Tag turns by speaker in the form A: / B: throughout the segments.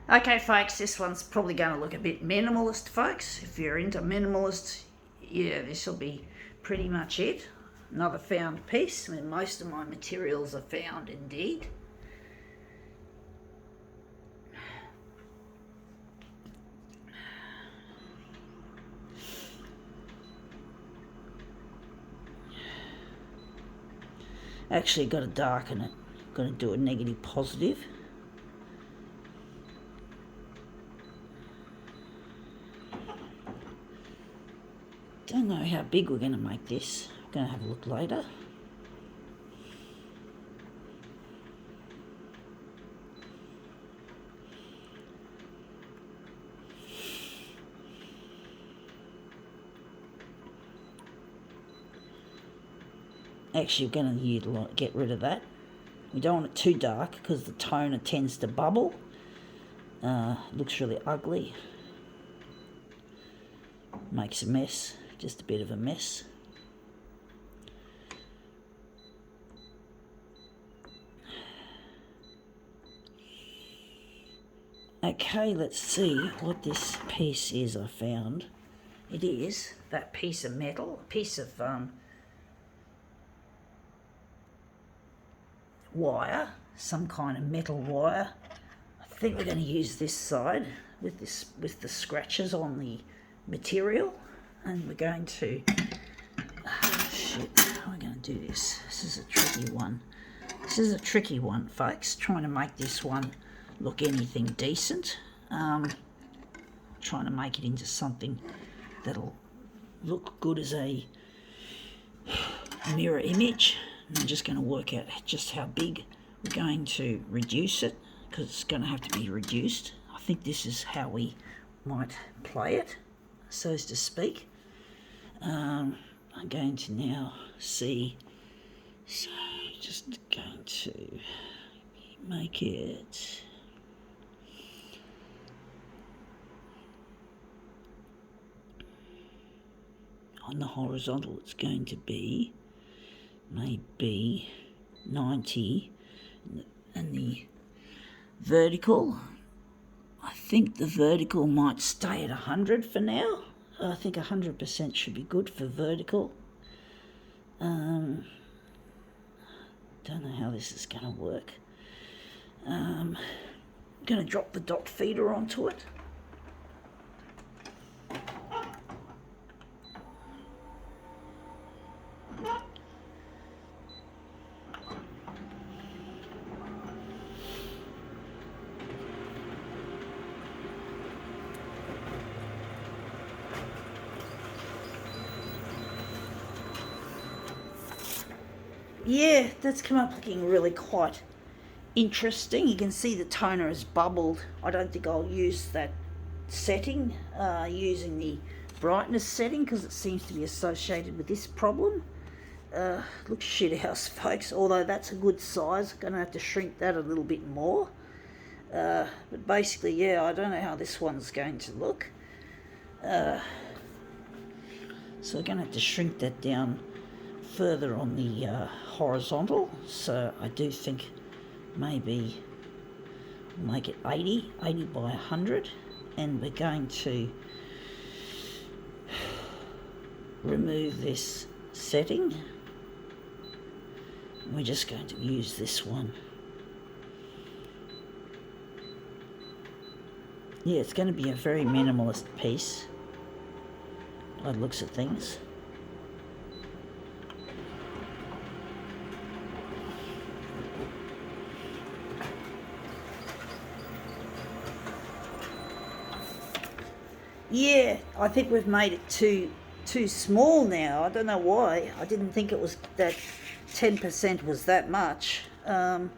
A: Okay, folks, this one's probably going to look a bit minimalist, folks. If you're into minimalist, yeah, this will be pretty much it. Another found piece. I mean, most of my materials are found indeed. Actually, got to darken it. Got to do a negative positive. Don't know how big we're going to make this. I'm going to have a look later. Actually, we're going to get rid of that. We don't want it too dark because the toner tends to bubble. Looks really ugly. Makes a mess, just a bit of a mess. Okay, let's see what this piece is I found. It is that piece of metal, a piece of wire, some kind of metal wire. I think we're going to use this side with the scratches on the material, and we're going to how am I going to do this? This is a tricky one. This is a tricky one, folks, trying to make this one look anything decent. Trying to make it into something that'll look good as a mirror image. I'm just going to work out just how big we're going to reduce it, because it's going to have to be reduced. I think this is how we might play it, so as to speak. I'm going to now see, so just going to make it on the horizontal. It's going to be maybe 90, and the vertical, I think the vertical might stay at 100 for now. I think 100% should be good for vertical. Don't know how this is going to work. I'm going to drop the dot feeder onto it. Yeah, that's come up looking really quite interesting. You can see the toner has bubbled. I don't think I'll use that setting, using the brightness setting, because it seems to be associated with this problem. Looks shit house, folks, although that's a good size. I'm going to have to shrink that a little bit more. But basically, yeah, I don't know how this one's going to look. So we're going to have to shrink that down further on the horizontal. So I do think maybe make it 80 by 100, and we're going to remove this setting. We're just going to use this one. Yeah, it's going to be a very minimalist piece by the looks of things. Yeah, I think we've made it too small now. I don't know why. I didn't think it was that 10% was that much. But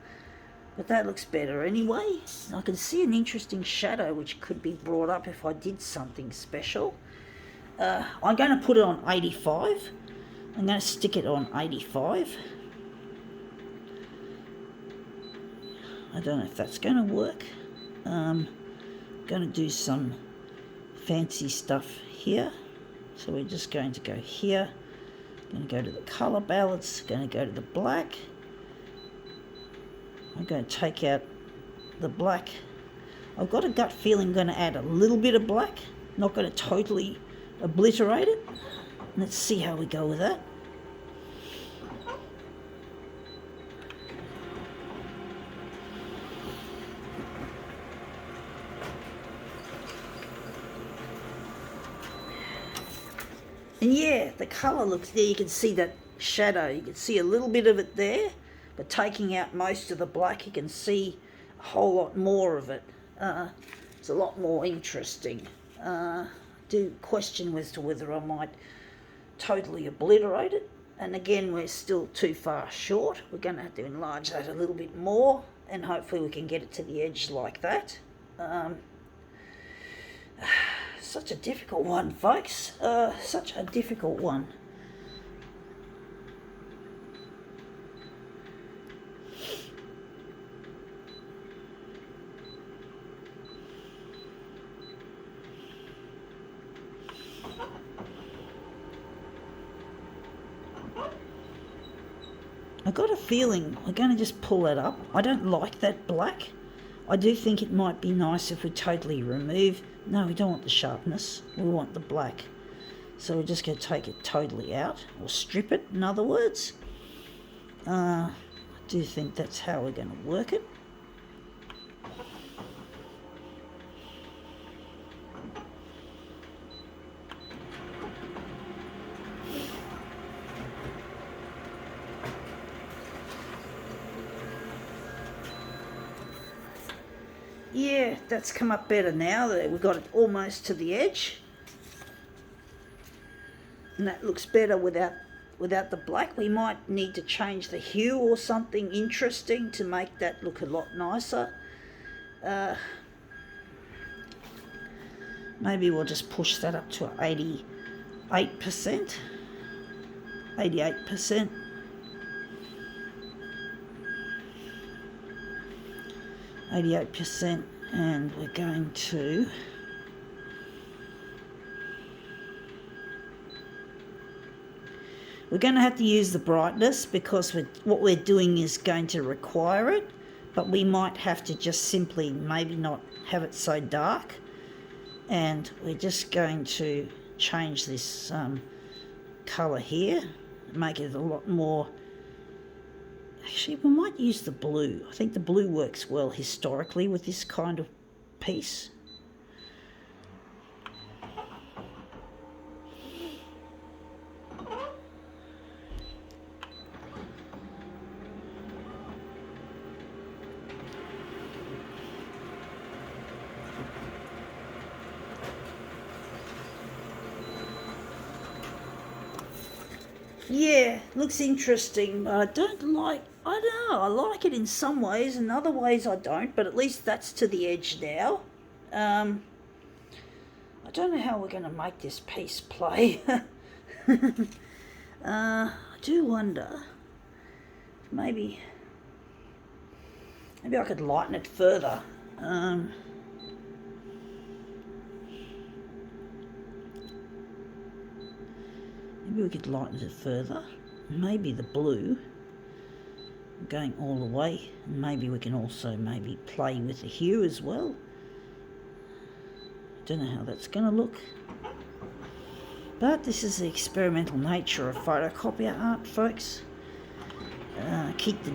A: that looks better anyway. I can see an interesting shadow which could be brought up if I did something special. I'm going to put it on 85. I'm going to stick it on 85. I don't know if that's going to work. I'm going to do some fancy stuff here. So we're just going to go here. Going to go to the color balance. Going to go to the black. I'm going to take out the black I've got a gut feeling I'm going to add a little bit of black, not going to totally obliterate it. Let's see how we go with that. And yeah, the colour looks there, you can see that shadow, you can see a little bit of it there, but taking out most of the black you can see a whole lot more of it. It's a lot more interesting. Do question as to whether I might totally obliterate it, and again we're still too far short. We're going to have to enlarge that a little bit more, and hopefully we can get it to the edge like that. Such a difficult one, folks. Such a difficult one. I got a feeling we're going to just pull that up. I don't like that black. I do think it might be nice if we totally remove. No, we don't want the sharpness. We want the black. So we're just going to take it totally out, or strip it, in other words. I do think that's how we're going to work it. Yeah, that's come up better now. We've got it almost to the edge. And that looks better without the black. We might need to change the hue or something interesting to make that look a lot nicer. Maybe we'll just push that up to 88%. 88%. 88%, and we're going to have to use the brightness because what we're doing is going to require it, but we might have to just simply maybe not have it so dark, and we're just going to change this colour here, make it a lot more. Actually, we might use the blue. I think the blue works well historically with this kind of piece. Yeah, looks interesting, but I don't know, I like it in some ways, in other ways I don't, but at least that's to the edge now. I don't know how we're going to make this piece play. I do wonder, maybe I could lighten it further. Maybe we could lighten it further. Maybe the blue going all the way. Maybe we can also maybe play with the hue as well. Don't know how that's going to look. But this is the experimental nature of photocopier art, folks. Keep the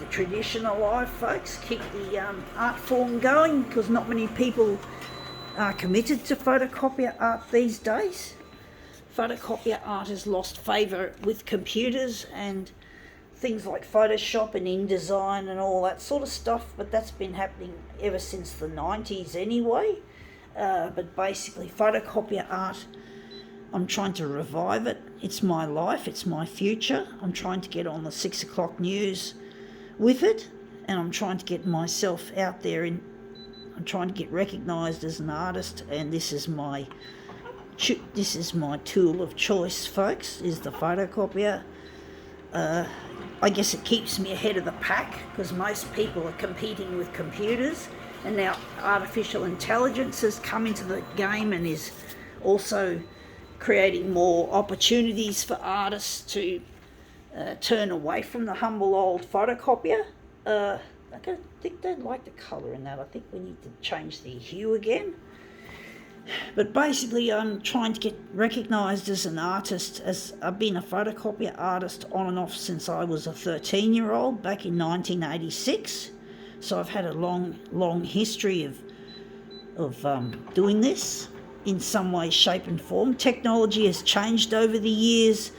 A: tradition alive, folks. Keep the art form going, because not many people are committed to photocopier art these days. Photocopier art has lost favour with computers and things like Photoshop and InDesign and all that sort of stuff, but that's been happening ever since the 90s anyway. But basically photocopier art, I'm trying to revive it. It's my life, it's my future. I'm trying to get on the 6 o'clock news with it, and I'm trying to get myself out there I'm trying to get recognised as an artist, and this is my tool of choice, folks, is the photocopier. I guess it keeps me ahead of the pack, because most people are competing with computers, and now artificial intelligence has come into the game and is also creating more opportunities for artists to turn away from the humble old photocopier. I think they like the colour in that. I think we need to change the hue again. But basically, I'm trying to get recognised as an artist, as I've been a photocopier artist on and off since I was a 13-year-old back in 1986. So I've had a long history of doing this in some way, shape and form. Technology has changed over the years.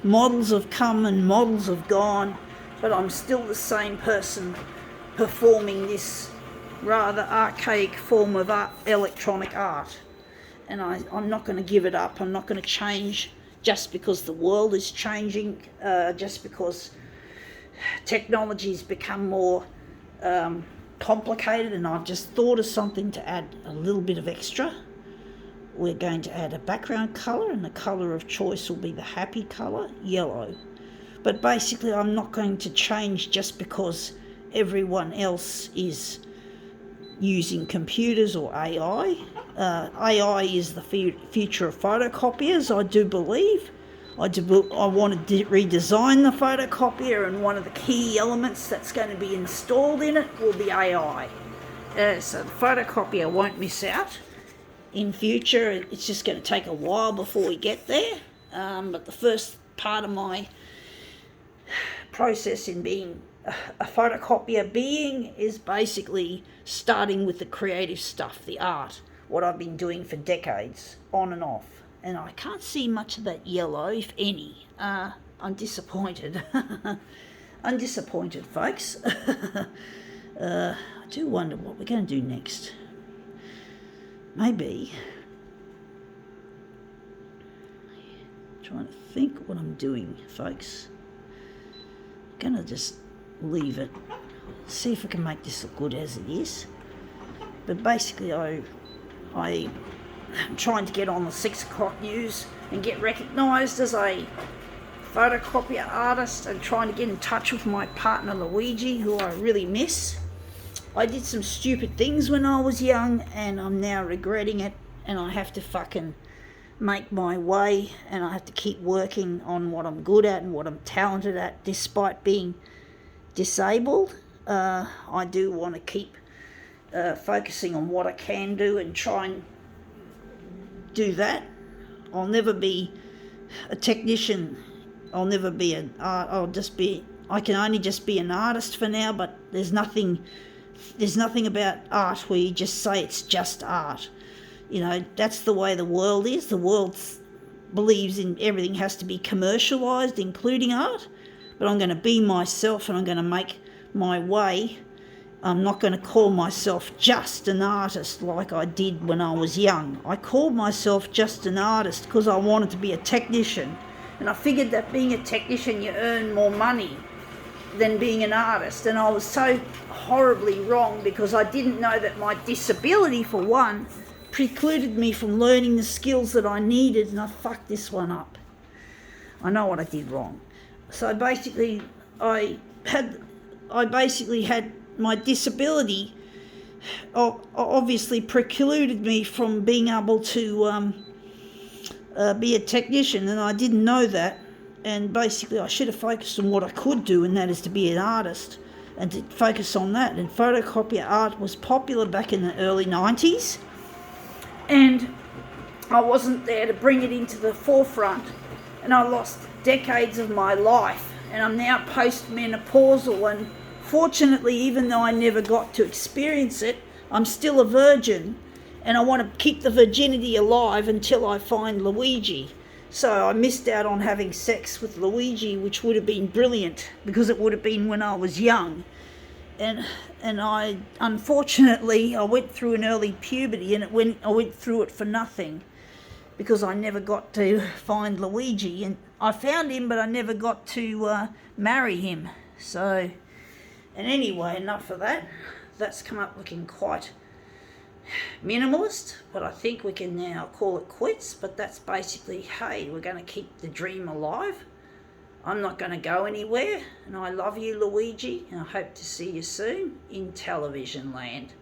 A: Models have come and models have gone, but I'm still the same person performing this rather archaic form of electronic art. And I'm not going to give it up. I'm not going to change just because the world is changing, just because technology's become more complicated, and I've just thought of something to add a little bit of extra. We're going to add a background colour, and the colour of choice will be the happy colour, yellow. But basically I'm not going to change just because everyone else is using computers or AI. AI is the future of photocopiers, I do believe. I want to redesign the photocopier, and one of the key elements that's going to be installed in it will be AI. So the photocopier won't miss out. In future, it's just going to take a while before we get there. But the first part of my process in being a photocopier is basically starting with the creative stuff, the art, what I've been doing for decades, on and off. And I can't see much of that yellow, if any. I'm disappointed. I'm disappointed, folks. I do wonder what we're going to do next. Maybe, trying to think what I'm doing, folks. I'm going to just leave it, see if I can make this look good as it is. But basically I'm trying to get on the 6 o'clock news and get recognised as a photocopier artist, and trying to get in touch with my partner Luigi, who I really miss. I did some stupid things when I was young, and I'm now regretting it, and I have to fucking make my way, and I have to keep working on what I'm good at and what I'm talented at, despite being disabled. I do want to keep focusing on what I can do and try and do that. I'll never be a technician. I'll never be an art. I can only just be an artist for now, but there's nothing about art where you just say it's just art. You know, that's the way the world is. The world believes in everything has to be commercialised, including art. But I'm going to be myself, and I'm going to make my way. I'm not going to call myself just an artist like I did when I was young. I called myself just an artist because I wanted to be a technician. And I figured that being a technician, you earn more money than being an artist. And I was so horribly wrong, because I didn't know that my disability, for one, precluded me from learning the skills that I needed, and I fucked this one up. I know what I did wrong. So basically, I basically had my disability obviously precluded me from being able to be a technician, and I didn't know that. And basically I should have focused on what I could do, and that is to be an artist and to focus on that. And photocopier art was popular back in the early 90s, and I wasn't there to bring it into the forefront, and I lost decades of my life, and I'm now post-menopausal, and fortunately, even though I never got to experience it, I'm still a virgin, and I want to keep the virginity alive until I find Luigi. So I missed out on having sex with Luigi, which would have been brilliant, because it would have been when I was young. And I, unfortunately, I went through an early puberty, and I went through it for nothing, because I never got to find Luigi. And I found him, but I never got to marry him. So, and anyway, enough of that. That's come up looking quite minimalist, but I think we can now call it quits. But that's basically, hey, we're going to keep the dream alive. I'm not going to go anywhere, and I love you, Luigi, and I hope to see you soon in television land.